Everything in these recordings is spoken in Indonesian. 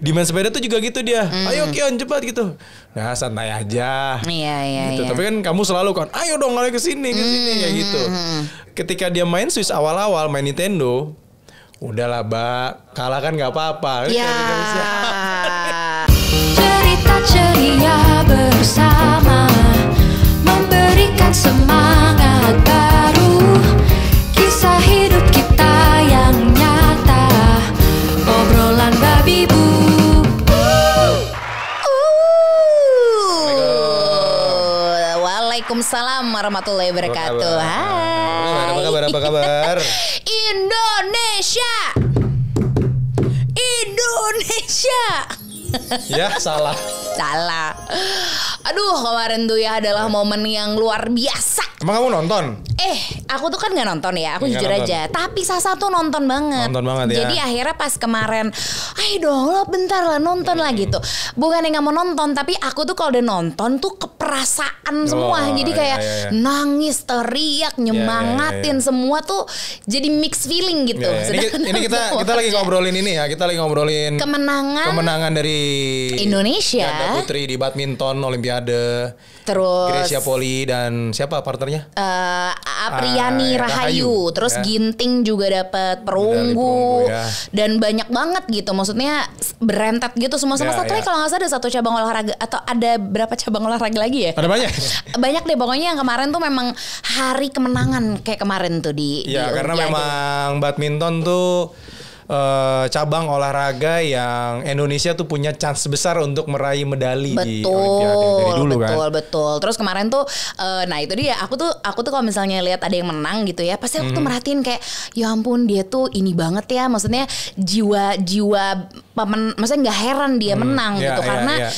Di main sepeda tuh juga gitu dia. Ayo Kion cepat gitu. Nah santai aja. Iya. Gitu. Tapi kan kamu selalu kan, ayo dong lari ke sini kayak gitu. Ketika dia main Switch awal-awal main Nintendo, udahlah Mbak, kalah kan nggak apa-apa. Ya. Cerita ceria bersama memberikan semangat baru, kisah hidup kita yang nyata, obrolan babi bu. Waalaikumsalam warahmatullahi wabarakatuh. Hai. Apa kabar? Indonesia. Ya salah. Aduh, kemarin tuh ya adalah momen yang luar biasa. Emang kamu nonton? Aku tuh kan nggak nonton ya, aku Nggak jujur nonton. aja. Tapi Sasa tuh nonton banget. Nonton banget ya. Jadi akhirnya pas kemarin, ayo dong lo bentar lah nonton lah gitu. Bukannya nggak mau nonton, tapi aku tuh kalau udah nonton tuh keperasaan semua. Jadi kayak nangis, teriak, nyemangatin semua tuh jadi mix feeling gitu. Ini kita lagi ngobrolin ini ya, kita lagi ngobrolin kemenangan dari Indonesia. ganda putri di badminton Olimpiade. Terus Grecia Poli dan siapa partnernya? Apriani Rahayu. Terus Ginting juga dapat perunggu ya. dan banyak banget gitu. Maksudnya berentet gitu semua sama satu lagi kalau nggak salah ada satu cabang olahraga atau ada berapa cabang olahraga lagi ya? Ada banyak. Banyak deh pokoknya yang kemarin tuh memang hari kemenangan kayak kemarin tuh di Karena Olimpiade. memang badminton tuh cabang olahraga yang Indonesia tuh punya chance besar untuk meraih medali di Olimpiade dari dulu kan. Betul. Terus kemarin tuh, nah itu dia. Aku tuh kalau misalnya lihat ada yang menang gitu ya, pasti aku tuh merhatiin kayak, ya ampun dia tuh ini banget ya. Maksudnya jiwa maksudnya nggak heran dia menang gitu karena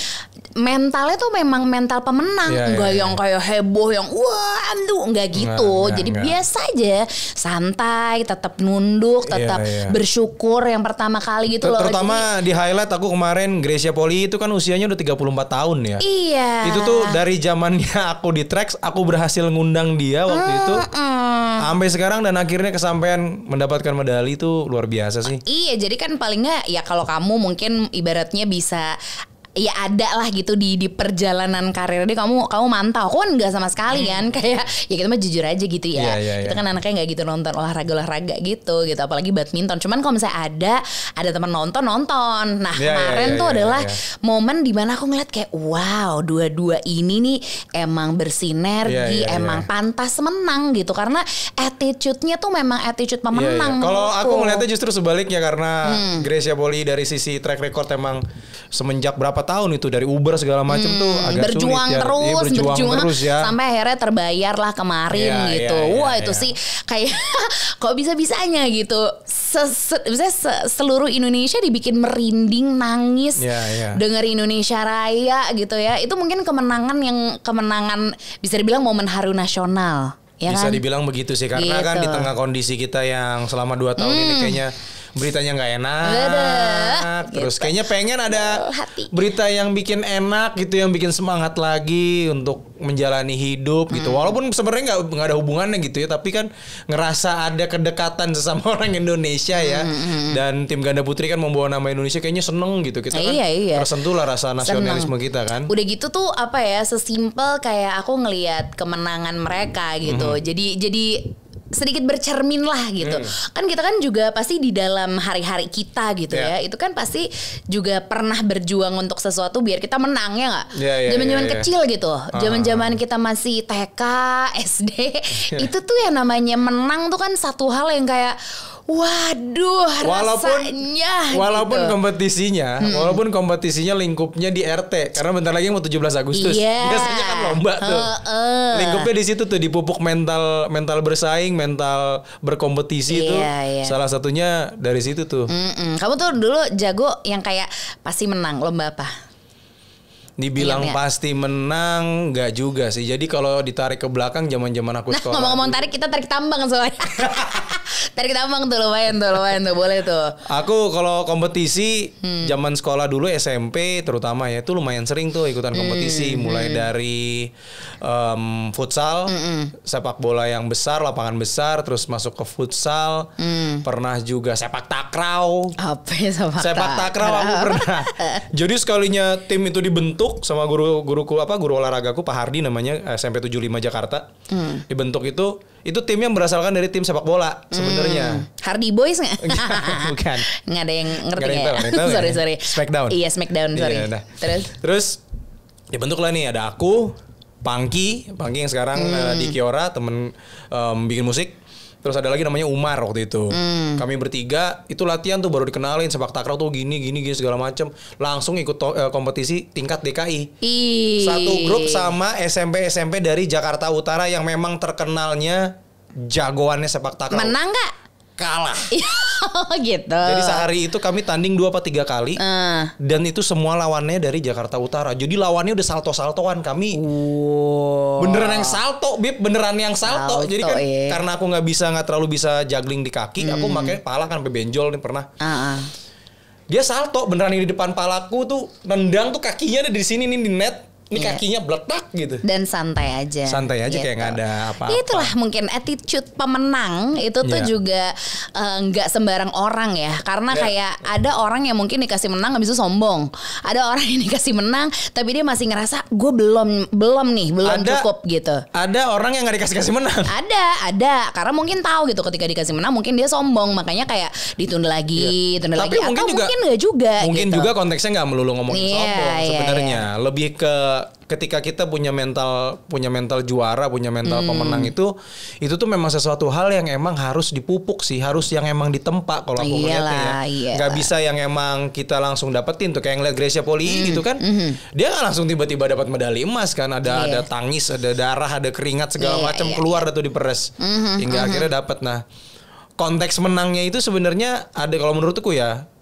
mentalnya tuh memang mental pemenang, nggak yang kayak heboh yang wah aduh nggak gitu. Jadi biasa aja, santai, tetap nunduk, tetap bersyukur yang pertama kali gitu loh. Terutama di highlight aku kemarin Grecia Poli itu kan usianya udah 34 tahun ya. Iya. Itu tuh dari zamannya aku di Trax, aku berhasil ngundang dia waktu itu. Sampai sekarang dan akhirnya kesampaian mendapatkan medali itu luar biasa sih. Iya, jadi kan paling nggak ya kalau kamu mungkin ibaratnya bisa ya ada lah gitu di perjalanan karir dia kamu mantau. Aku kan nggak sama sekali kan kayak ya kita mah jujur aja gitu ya. Kita kan anaknya nggak gitu nonton olahraga gitu apalagi badminton. Cuman kalau misalnya ada teman nonton. Nah kemarin tuh adalah momen dimana aku ngeliat kayak wow dua-dua ini nih emang bersinergi, emang pantas menang gitu karena attitude-nya tuh memang attitude pemenang. Kalau aku ngeliatnya justru sebaliknya karena Grecia Poli dari sisi track record emang semenjak berapa tahun itu dari Uber segala macam tuh agak berjuang sulit ya. berjuang terus ya. Sampai akhirnya terbayar lah kemarin gitu. Wah itu sih kayak kok bisa-bisanya gitu. Seluruh Indonesia dibikin merinding, nangis, denger Indonesia Raya gitu ya. Itu mungkin kemenangan bisa dibilang momen haru nasional. Ya bisa kan? dibilang begitu sih karena kan di tengah kondisi kita yang selama 2 tahun ini kayaknya beritanya nggak enak. Terus kayaknya pengen ada berita yang bikin enak gitu, yang bikin semangat lagi untuk menjalani hidup gitu. Walaupun sebenarnya nggak ada hubungannya gitu ya, tapi kan ngerasa ada kedekatan sesama orang Indonesia ya. Dan tim ganda putri kan membawa nama Indonesia, kayaknya seneng gitu. Kita kan tersentuh lah rasa nasionalisme kita kan. Udah gitu tuh apa ya, sesimpel kayak aku ngelihat kemenangan mereka gitu. Jadi sedikit bercermin lah gitu. Kan kita kan juga pasti di dalam hari-hari kita gitu ya. Itu kan pasti juga pernah berjuang untuk sesuatu biar kita menang ya nggak? Zaman-zaman kecil gitu. Zaman-zaman kita masih TK, SD. Itu tuh yang namanya menang tuh kan satu hal yang kayak waduh rasanya walaupun gitu. walaupun kompetisinya lingkupnya di RT karena bentar lagi mau 17 Agustus. Biasanya kan lomba tuh. Lingkupnya di situ tuh, dipupuk mental bersaing, mental berkompetisi itu. Salah satunya dari situ tuh. Kamu tuh dulu jago yang kayak pasti menang lomba apa? Dibilang pasti menang, nggak juga sih. Jadi kalau ditarik ke belakang zaman-zaman aku sekolah. Ngomong-ngomong tarik, kita tarik tambang soalnya. Tarik tambang tuh lumayan tuh, boleh tuh. Aku kalau kompetisi zaman sekolah dulu SMP terutama ya itu lumayan sering tuh ikutan kompetisi. Mulai dari futsal, sepak bola yang besar, lapangan besar, terus masuk ke futsal. Pernah juga sepak takraw. Apa ya sepak takraw aku pernah. Jadi sekalinya tim itu dibentuk sama guru olahragaku Pak Hardi namanya, SMP 75 Jakarta. Dibentuk itu tim yang berasalkan dari tim sepak bola sebenarnya. Hardy Boys nggak? Bukan. Nggak ada yang ngerti ya. Sorry. Smackdown. Iya, Smackdown, sorry. Iya, nah. Terus dibentuk lah nih, ada aku, Pangki yang sekarang di Kiora, temen bikin musik. Terus ada lagi namanya Umar waktu itu. Kami bertiga itu latihan tuh baru dikenalin sepak takraw tuh gini segala macam. Langsung ikut kompetisi tingkat DKI. Satu grup sama SMP dari Jakarta Utara yang memang terkenalnya jagoannya sepak takraw. Menang nggak? Kalah. Gitu. Jadi sehari itu kami tanding 2 atau 3 kali. Dan itu semua lawannya dari Jakarta Utara. Jadi lawannya udah salto-saltoan kami. Beneran yang salto, Bib, beneran yang salto. Jadi kan karena aku nggak terlalu bisa juggling di kaki, aku makanya pala kan sampai benjol nih pernah. Dia salto beneran yang di depan palaku tuh, nendang tuh kakinya ada di sini nih di net. Ini kakinya bletak gitu. Dan santai aja gitu. Kayak gak ada apa-apa. Itulah mungkin attitude pemenang itu tuh juga gak sembarang orang ya. Karena kayak ada orang yang mungkin dikasih menang habis itu sombong. Ada orang yang dikasih menang tapi dia masih ngerasa gue belum cukup gitu. Ada orang yang gak dikasih menang. Ada. Karena mungkin tahu gitu ketika dikasih menang mungkin dia sombong. Makanya kayak ditunda lagi. Tapi mungkin gak juga. Mungkin gitu. juga konteksnya gak melulu ngomongin sombong sebenarnya. Lebih ke ketika kita punya mental juara, punya mental pemenang itu tuh memang sesuatu hal yang emang harus dipupuk sih, harus yang emang ditempa kalau aku ngeliatnya ya. Gak bisa yang emang kita langsung dapetin tuh kayak ngeliat Gracia Poli gitu kan. Dia gak langsung tiba-tiba dapat medali emas kan, ada tangis, ada darah, ada keringat segala macam keluar tuh diperes hingga akhirnya dapat. Nah, konteks menangnya itu sebenarnya ada kalau menurutku ya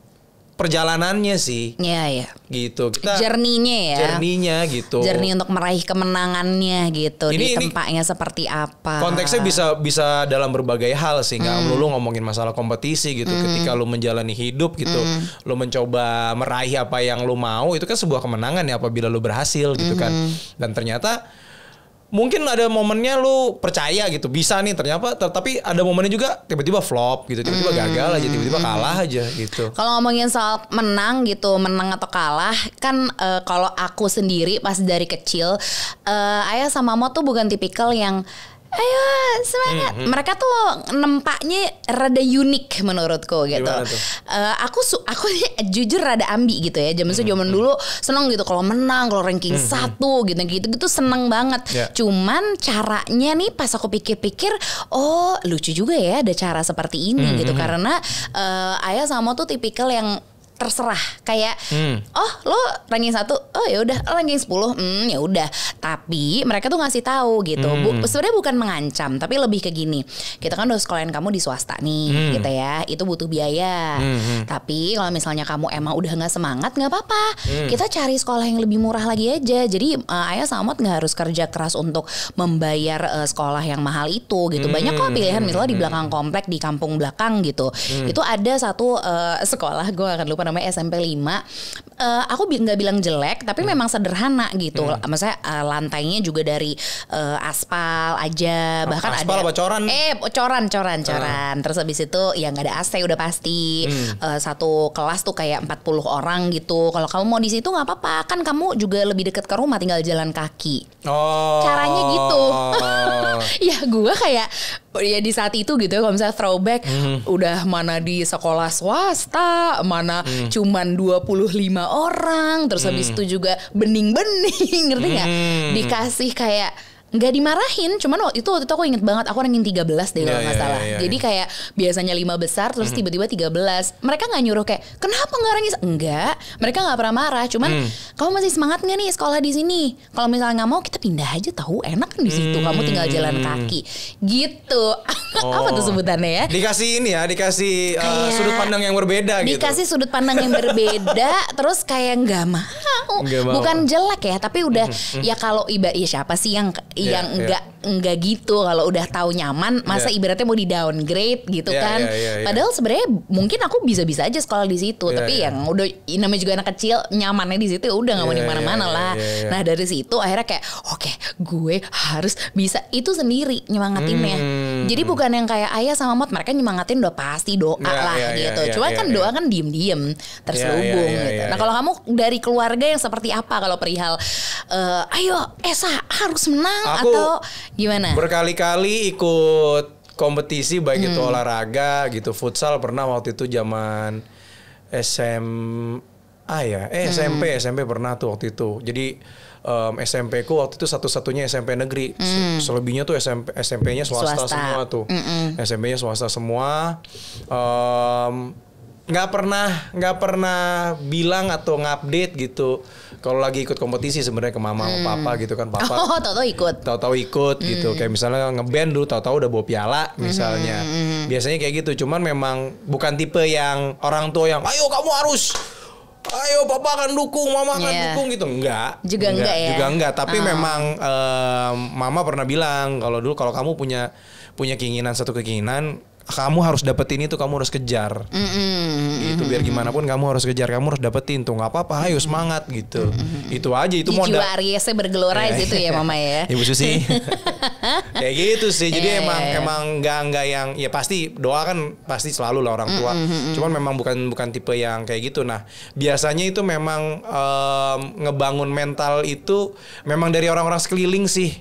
perjalanannya sih. Iya. Gitu. Kita Journey-nya gitu. Journey untuk meraih kemenangannya gitu. Di tempatnya seperti apa. Konteksnya bisa dalam berbagai hal sih. Gak melulu ngomongin masalah kompetisi gitu. Ketika lu menjalani hidup gitu. Lu mencoba meraih apa yang lu mau. Itu kan sebuah kemenangan ya apabila lu berhasil gitu kan. Dan ternyata mungkin ada momennya lu percaya gitu bisa nih ternyata, tapi ada momennya juga tiba-tiba flop gitu, tiba-tiba gagal aja, tiba-tiba kalah aja gitu. Kalau ngomongin soal menang atau kalah kan, kalau aku sendiri pas dari kecil, ayah sama mama tuh bukan tipikal yang ayo semangat. Mereka tuh nempaknya rada unik menurutku gitu. Aku jujur rada ambi gitu ya. Zaman dulu seneng gitu kalau menang, kalau ranking 1 gitu seneng banget. Cuman caranya nih pas aku pikir-pikir, oh lucu juga ya ada cara seperti ini gitu. Karena ayah sama tuh tipikal yang terserah kayak oh lo ranking 1, oh ya udah ranking 10, ya udah. Tapi mereka tuh ngasih tahu gitu. Sebenarnya bukan mengancam, tapi lebih ke gini. Kita kan udah sekolahin kamu di swasta nih, gitu ya. Itu butuh biaya. Tapi kalau misalnya kamu emang udah nggak semangat, nggak apa-apa. Kita cari sekolah yang lebih murah lagi aja. Jadi ayah sama nggak harus kerja keras untuk membayar sekolah yang mahal itu gitu. Banyak kok pilihan, misalnya di belakang komplek, di kampung belakang gitu. Itu ada satu sekolah, gue akan lupa namanya, SMP 5. Aku nggak bilang jelek, tapi memang sederhana gitu. Maksudnya lantainya juga dari aspal aja, bahkan aspal ada coran? coran. Terus habis itu ya nggak ada AC udah pasti. Satu kelas tuh kayak 40 orang gitu. Kalau kamu mau di situ nggak apa-apa, kan kamu juga lebih dekat ke rumah, tinggal jalan kaki. Caranya gitu. Ya gue kayak ya di saat itu gitu, kalau misalnya throwback, udah mana di sekolah swasta, mana cuman 25 orang, terus habis itu juga bening-bening, ngerti gak? Dikasih kayak nggak dimarahin, cuman waktu itu aku inget banget aku ranking 13 deh kalau nggak salah. Jadi kayak biasanya 5 besar terus tiba-tiba 13. Mereka nggak nyuruh kayak kenapa nggak ranking? Enggak, mereka nggak pernah marah. Cuman kamu masih semangat nggak nih sekolah di sini? Kalau misalnya nggak mau, kita pindah aja, tahu enak kan di situ. Kamu tinggal jalan kaki gitu. Apa tuh sebutannya ya? Dikasih ini ya, dikasih sudut pandang yang berbeda gitu. Dikasih sudut pandang yang berbeda, terus kayak nggak mau mau. Bukan jelek ya, tapi udah ya kalau ya siapa sih yang enggak gitu kalau udah tahu nyaman, masa ibaratnya mau di downgrade gitu kan. Padahal sebenarnya mungkin aku bisa-bisa aja sekolah di situ, tapi yang udah namanya juga anak kecil nyamannya di situ udah nggak mau di mana-mana lah. Nah dari situ akhirnya kayak oke, gue harus bisa itu sendiri nyemangatinnya. Jadi bukan yang kayak ayah sama mot mereka nyemangatin udah pasti doa lah gitu. Cuma kan doa kan diem-diem terselubung gitu. Nah kalau kamu dari keluarga yang seperti apa kalau perihal ayo Esa harus menang aku atau gimana? Berkali-kali ikut kompetisi baik itu olahraga gitu, futsal pernah waktu itu zaman SMA ya, SMP pernah tuh waktu itu. Jadi SMP ku waktu itu satu-satunya SMP negeri. Selebihnya tuh SMP-nya swasta semua tuh. SMP-nya swasta semua. Nggak pernah bilang atau ngupdate gitu. Kalau lagi ikut kompetisi sebenarnya ke mama sama papa gitu kan, papa. Tahu-tahu ikut gitu. Kayak misalnya ngeband dulu tahu-tahu udah bawa piala misalnya. Biasanya kayak gitu. Cuman memang bukan tipe yang orang tua yang ayo kamu harus, ayo papa akan dukung, mama akan dukung gitu. Enggak ya. Juga enggak, tapi memang mama pernah bilang kalau dulu kalau kamu punya keinginan, satu keinginan, kamu harus dapetin itu, kamu harus kejar. Itu biar gimana pun kamu harus kejar, kamu harus dapetin tuh, nggak apa-apa, ayo semangat gitu. Itu aja, itu modal. Jiwa Ariesnya bergelora gitu ya mama ya. Ibu Susi. Kayak gitu sih. Jadi emang nggak yang ya pasti doa kan pasti selalu lah orang tua. Cuman memang bukan tipe yang kayak gitu. Nah biasanya itu memang ngebangun mental itu memang dari orang-orang sekeliling sih.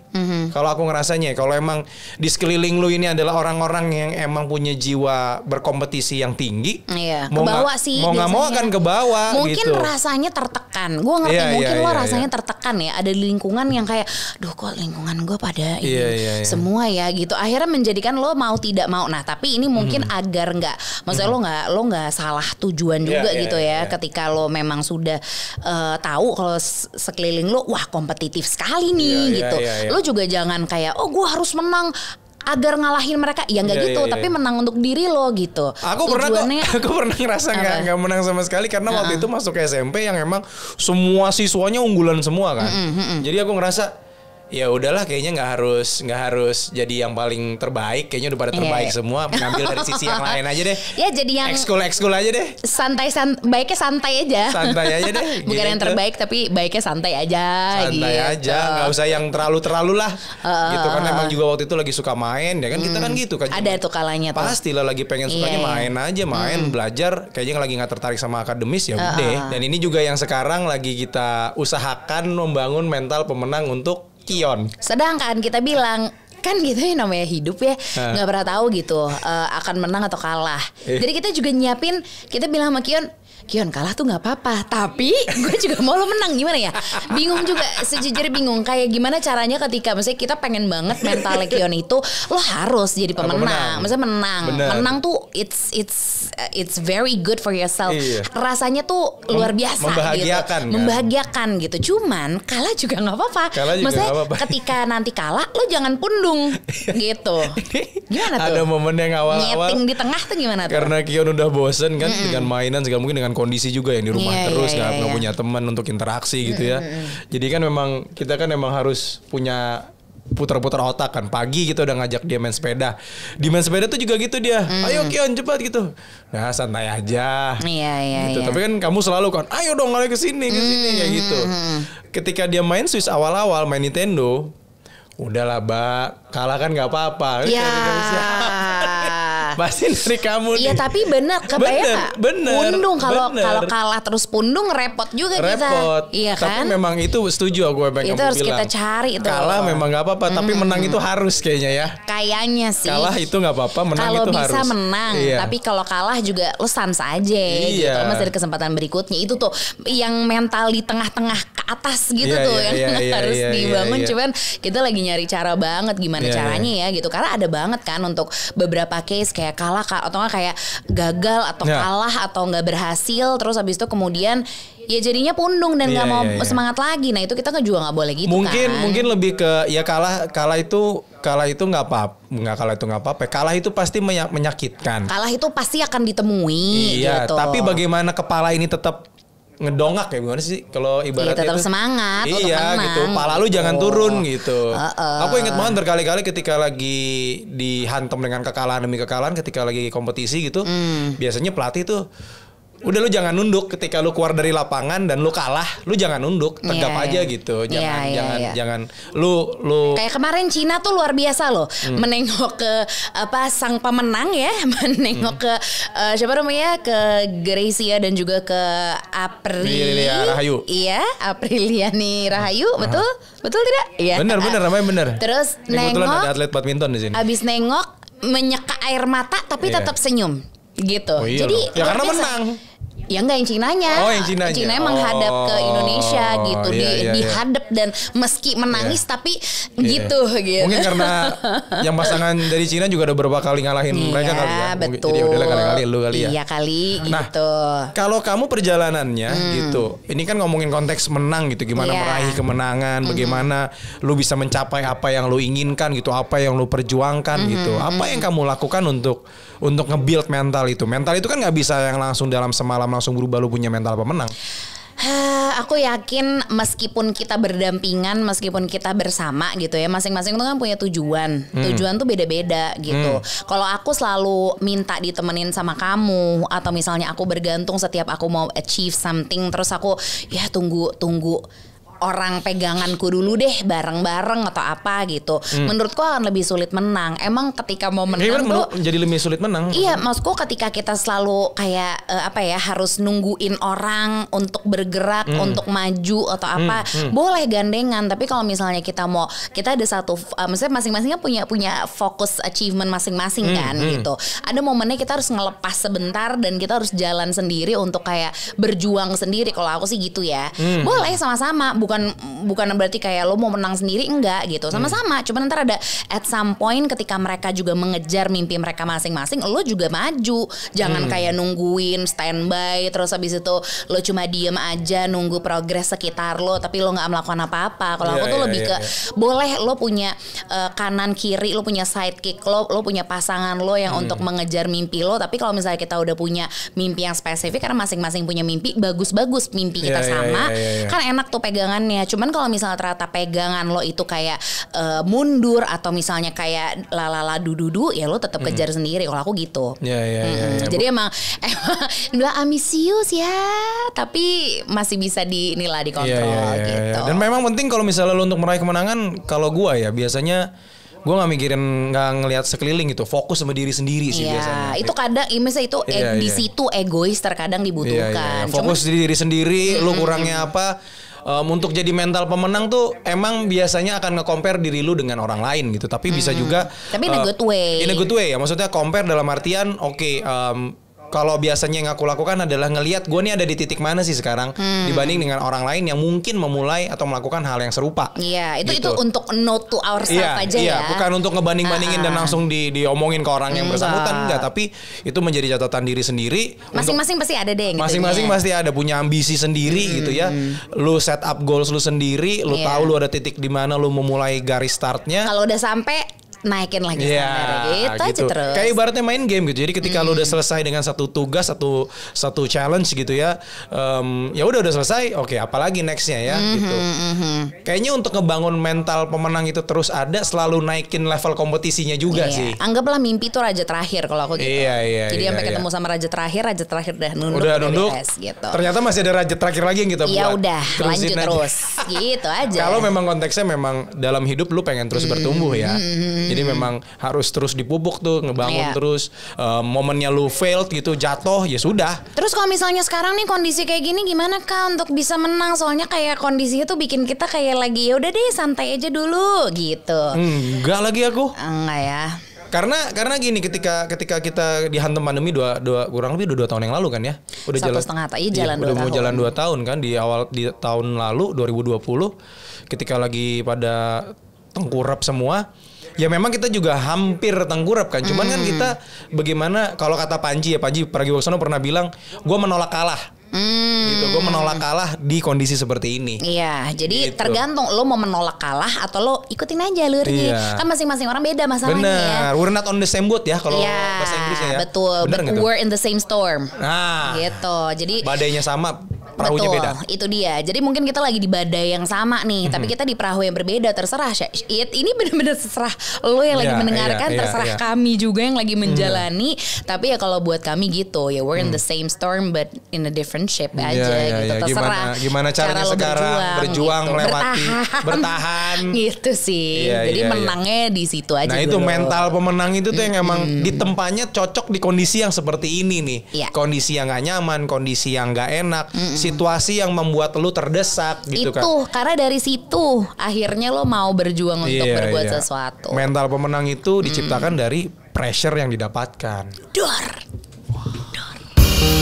Kalau aku ngerasanya, kalau emang di sekeliling lu ini adalah orang-orang yang emang punya jiwa berkompetisi yang tinggi, mau nggak mau akan ke bawah. Mungkin gitu. Rasanya tertekan. Gue ngerti mungkin lo rasanya tertekan ya. Ada di lingkungan yang kayak, duh kok lingkungan gue pada ini semua ya gitu. Akhirnya menjadikan lo mau tidak mau. Nah tapi ini mungkin agar nggak, maksudnya lo nggak salah tujuan juga gitu ya. Ketika lo memang sudah tahu kalau sekeliling lo, wah kompetitif sekali nih gitu. Lo juga jangan kayak, oh gue harus menang agar ngalahin mereka, ya nggak gitu, tapi menang untuk diri lo gitu. Aku pernah ngerasa nggak menang sama sekali karena waktu itu masuk ke SMP yang emang semua siswanya unggulan semua kan. Jadi aku ngerasa ya udahlah, kayaknya nggak harus jadi yang paling terbaik, kayaknya udah pada terbaik semua, ngambil dari sisi yang lain aja deh. Ya jadi yang ekskul aja deh. Baiknya santai aja. Santai aja deh. Bukan gitu. Yang terbaik tapi baiknya santai aja. Santai gitu. aja, nggak usah yang terlalu lah. Gitu kan emang juga waktu itu lagi suka main, ya kan kita kan gitu kan. Ada tuh kalanya tuh. Pastilah lagi pengen sukanya main aja, belajar, kayaknya lagi nggak tertarik sama akademis ya udah. Dan ini juga yang sekarang lagi kita usahakan membangun mental pemenang untuk Kion. Sedangkan kita bilang kan gitu ya, namanya hidup ya, nggak pernah tahu gitu akan menang atau kalah. Jadi kita juga nyiapin, kita bilang sama Kion kalah tuh nggak apa-apa, tapi gue juga mau lo menang, gimana ya? Bingung juga, sejujurnya bingung. Kayak gimana caranya ketika misalnya kita pengen banget mentalnya Kion itu, lo harus jadi pemenang. Maksudnya menang tuh it's very good for yourself. Rasanya tuh luar biasa membahagiakan, gitu. Membahagiakan gitu. Cuman kalah juga nggak apa-apa. Maksudnya ketika nanti kalah, lo jangan pundung gitu. Gimana tuh? Ada momen yang awal-awal nyeting di tengah tuh gimana tuh? Karena Kion udah bosen kan dengan mainan segala mungkin, dengan kondisi juga yang di rumah terus nggak punya teman untuk interaksi gitu ya. Jadi kan memang kita kan memang harus punya putar-putar otak kan. Pagi kita udah ngajak dia main sepeda. Di main sepeda tuh juga gitu dia. Ayo Kion cepat gitu. Nah santai aja. Gitu. Tapi kan kamu selalu kan, ayo dong lari ke sini kayak gitu. Ketika dia main Switch awal-awal main Nintendo, udahlah Mbak, kalah kan nggak apa-apa. Pasti dari kamu nih. Iya tapi bener kebayang bener, pundung kalau kalah terus pundung repot juga kita. Iya kan? Tapi memang itu setuju aku yang itu kamu harus bilang. Kita cari itu. Kalah memang nggak apa-apa, tapi menang itu harus kayaknya ya. Kayaknya sih. Kalah itu nggak apa-apa, menang itu harus. Kalau bisa menang, tapi kalau kalah juga lo sans aja gitu. Masih ada kesempatan berikutnya. Itu tuh yang mental di tengah-tengah ke atas gitu tuh yang harus dibangun. Cuman kita lagi nyari cara banget gimana caranya ya gitu. Karena ada banget kan untuk beberapa case kayak kalah atau nggak kayak gagal atau kalah atau nggak berhasil, terus habis itu kemudian ya jadinya pundung dan nggak mau semangat lagi. Nah itu kita juga nggak boleh gitu. Mungkin lebih ke ya kalah itu nggak apa-apa. Kalah itu pasti menyakitkan. Kalah itu pasti akan ditemui. Iya. Gitu. Tapi bagaimana kepala ini tetap ngedongak ya gimana sih kalau ibaratnya tetap semangat untuk iya menang, gitu pala lu jangan turun gitu. Aku inget banget berkali-kali ketika lagi dihantam dengan kekalahan demi kekalahan ketika lagi kompetisi gitu biasanya pelatih tuh udah lu jangan nunduk ketika lu keluar dari lapangan dan lu kalah, lu jangan nunduk, tegap aja gitu. Jangan lu kayak kemarin Cina tuh luar biasa loh. Menengok ke sang pemenang ya, menengok ke siapa namanya? Ke Gracia dan juga ke Aprilia Rahayu. Iya, Apriliani Rahayu, betul? Betul tidak? Iya. Bener namanya bener. Terus kebetulan nengok ada atlet badminton di sini. Abis nengok menyeka air mata tapi tetap senyum gitu. Oh, iya jadi ya karena menang. Ya enggak yang Cinanya. Oh yang Cinanya. Cina menghadap ke Indonesia gitu. Dihadap dan meski menangis tapi gitu. Mungkin karena yang pasangan dari Cina juga udah beberapa kali ngalahin mereka kali ya. Betul. Jadi udah kali-kali lu kali ya. Iya kali nah, gitu. Kalau kamu perjalanannya gitu. Ini kan ngomongin konteks menang gitu. Gimana meraih kemenangan. Bagaimana lu bisa mencapai apa yang lu inginkan gitu. Apa yang lu perjuangkan gitu. Apa yang kamu lakukan untuk nge-build mental itu. Mental itu kan gak bisa yang langsung dalam semalam langsung berubah lu punya mental pemenang. Aku yakin meskipun kita berdampingan, meskipun kita bersama gitu ya, masing-masing itu kan punya tujuan. Tujuan tuh beda-beda gitu. Kalau aku selalu minta ditemenin sama kamu, atau misalnya aku bergantung setiap aku mau achieve something, terus aku ya tunggu orang peganganku dulu deh bareng-bareng atau apa gitu. Menurutku akan lebih sulit menang. Emang ketika mau menang tuh jadi lebih sulit menang. Iya, maksudku ketika kita selalu kayak harus nungguin orang untuk bergerak, untuk maju atau apa, boleh gandengan. Tapi kalau misalnya kita ada satu, maksudnya masing-masingnya punya fokus achievement masing-masing kan gitu. Ada momennya kita harus ngelepas sebentar dan kita harus jalan sendiri untuk kayak berjuang sendiri. Kalau aku sih gitu ya. Boleh sama-sama, bukan berarti kayak lo mau menang sendiri, enggak gitu. Sama-sama, cuman ntar ada at some point ketika mereka juga mengejar mimpi mereka masing-masing, lo juga maju. Jangan kayak nungguin standby terus habis itu lo cuma diem aja nunggu progres sekitar lo tapi lo nggak melakukan apa-apa. Kalau aku tuh lebih ke boleh lo punya kanan kiri, lo punya sidekick lo punya pasangan lo yang untuk mengejar mimpi lo. Tapi kalau misalnya kita udah punya mimpi yang spesifik, karena masing-masing punya mimpi bagus-bagus, mimpi kita sama, kan enak tuh pegangannya. Cuman kalau misalnya ternyata pegangan lo itu kayak mundur atau misalnya kayak lalala dududu, ya lo tetap kejar sendiri. Kalau aku gitu. Jadi emang dua ambisius ya, tapi masih bisa dikontrol gitu. Dan memang penting kalau misalnya lo untuk meraih kemenangan, kalau gua ya biasanya gue nggak mikirin, nggak ngelihat sekeliling gitu, fokus sama diri sendiri sih biasanya. Itu kadang, misalnya itu di situ egois terkadang dibutuhkan. Fokus di diri sendiri, lo kurangnya apa? Untuk jadi mental pemenang tuh emang biasanya akan nge-compare diri lu dengan orang lain gitu. Tapi bisa juga tapi in a good way. In a good way ya. Maksudnya compare dalam artian kalau biasanya yang aku lakukan adalah ngelihat gue nih ada di titik mana sih sekarang dibanding dengan orang lain yang mungkin memulai atau melakukan hal yang serupa. Iya, itu gitu. itu untuk note to ourselves aja ya. Iya, bukan untuk ngebanding-bandingin dan langsung diomongin ke orang yang bersangkutan, enggak, tapi itu menjadi catatan diri sendiri. Masing-masing pasti ada deh. Masing-masing pasti ada punya ambisi sendiri gitu ya. Lu set up goals lu sendiri, lu tahu lu ada titik di mana lu memulai garis startnya. Kalau udah sampai naikin lagi standar gitu aja terus. Kayak ibaratnya main game gitu. Jadi ketika lu udah selesai dengan satu tugas, satu challenge gitu ya. Ya udah selesai. Oke, apalagi nextnya ya gitu. Kayaknya untuk ngebangun mental pemenang itu terus ada, selalu naikin level kompetisinya juga sih. Anggaplah mimpi itu raja terakhir kalau aku gitu. Jadi sampai ketemu sama raja terakhir udah nunduk. Udah nunduk. Gitu. Ternyata masih ada raja terakhir lagi yang kita buat. Ya udah, lanjut terus. Gitu aja. Kalau memang konteksnya memang dalam hidup lu pengen terus bertumbuh ya. Jadi memang harus terus dipupuk tuh, ngebangun terus. Momennya lu failed gitu, jatuh, ya sudah. Terus kalau misalnya sekarang nih kondisi kayak gini, gimana Kak untuk bisa menang? Soalnya kayak kondisinya tuh bikin kita kayak lagi ya udah deh santai aja dulu gitu. Enggak lagi aku. Enggak ya. Karena gini, ketika kita dihantam pandemi kurang lebih 2 tahun yang lalu kan ya. Udah 1,5 tahun jalan 2 tahun. Udah mau jalan 2 tahun kan di tahun lalu 2020 ketika lagi pada tengkurap semua. Ya memang kita juga hampir tengkurap kan. Cuman kan kita bagaimana, kalau kata Panji Pragiwaksono pernah bilang, gue menolak kalah. Gitu, gue menolak kalah di kondisi seperti ini. Iya, jadi tergantung lo mau menolak kalah atau lo ikutin aja alurnya. Kan masing-masing orang beda masalahnya. Bener, we're not on the same boat ya kalau bahasa Inggrisnya ya. Betul, bener but we're in the same storm. Nah, gitu. Jadi badainya sama, perahunya betul, beda. Itu dia. Jadi mungkin kita lagi di badai yang sama nih, tapi kita di perahu yang berbeda. Terserah. Ini benar-benar terserah lo yang lagi mendengarkan, terserah kami juga yang lagi menjalani. Tapi ya kalau buat kami gitu, ya we're in the same storm but in a different ship aja gitu. Terserah. Gimana caranya cara sekarang berjuang gitu. Melewati bertahan. Gitu sih. Jadi menangnya di situ aja. Nah itu mental pemenang itu tuh yang emang di tempatnya cocok di kondisi yang seperti ini nih. Kondisi yang gak nyaman, kondisi yang gak enak, situasi yang membuat lu terdesak gitu kan. Itu karena dari situ akhirnya lo mau berjuang untuk berbuat sesuatu. Mental pemenang itu diciptakan dari pressure yang didapatkan. Dor.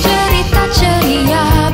Cerita ceria